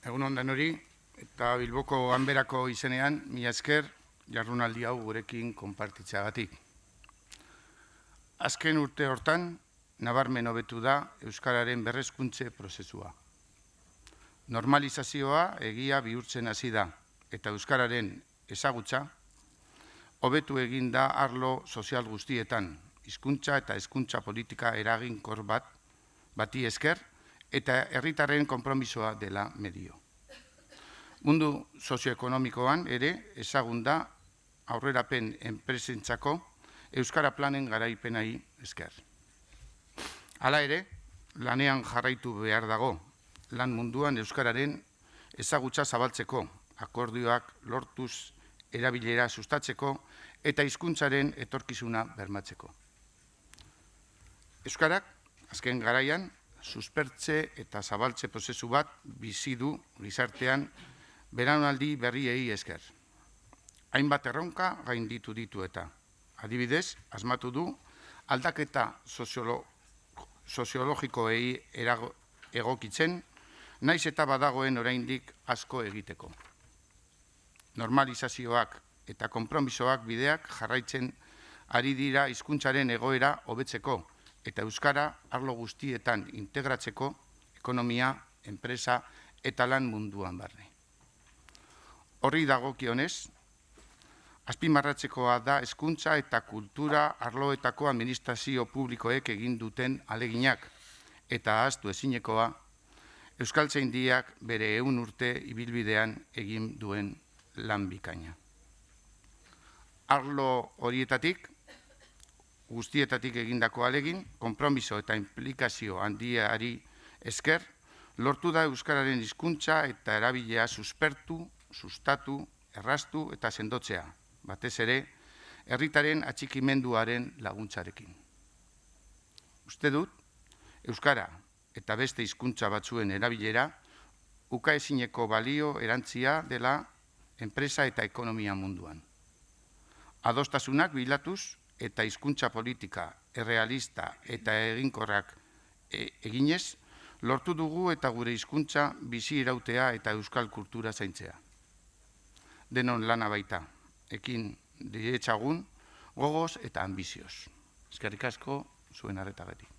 Egun on denoi eta Bilboko Ganberako izenean, mila esker jardunaldi hau gurekin konpartitzeagatik. Azken urte hortan, nabarmen hobetu da euskararen berrezkuntze prozesua. Normalizazioa egia bihurtzen hasi da eta euskararen ezagutza hobetu egin da arlo sozial guztietan, hizkuntza eta hezkuntza politika eraginkor bati esker eta herritarren konpromisoa dela medio. Mundu sozioekonomikoan ere ezagun da aurrerapen enpresentzako euskara planen garaipenei esker. Hala ere, lanean jarraitu behar dago, lan munduan euskararen ezagutza zabaltzeko, akordioak lortuz erabilera sustatzeko eta hizkuntzaren etorkizuna bermatzeko. Euskarak, azken garaian, suspertze eta zabaltze prozesu bat bizi du gizartean belaunaldi berriei esker. Hainbat erronka gainditu ditu eta, adibidez, asmatu du aldaketa soziologikoei egokitzen, naiz eta badagoen oraindik asko egiteko. Normalizazioak eta konpromisoak bideak jarraitzen ari dira hizkuntzaren egoera hobetzeko eta euskara arlo guztietan integratzeko ekonomia, enpresa eta lan munduan barne. Horri dagokionez, azpimarratzekoa da hezkuntza eta kultura arloetako administrazio publikoek egin duten aleginak eta ahaztu ezinekoa euskaltzaindiak bere 100 urte ibilbidean egin duen lan bikaina. Arlo horietatik, guztietatik egindako alegin, konpromiso eta implikazio handiari esker, lortu da euskararen hizkuntza eta erabilera suspertu, sustatu, erraztu eta sendotzea, batez ere, herritaren atxikimenduaren laguntzarekin. Uste dut, euskara eta beste hizkuntza batzuen erabilera, ukaezineko balio erantzia dela enpresa eta ekonomia munduan. Adostasunak bilatuz eta hizkuntza politika errealista eta eginkorrak eginez, lortu dugu eta gure hizkuntza bizi irautea eta euskal kultura zaintzea. Denon lana baita, ekin dietzagun, gogoz eta ambizioz. Eskerrik asko zuen arretagatik.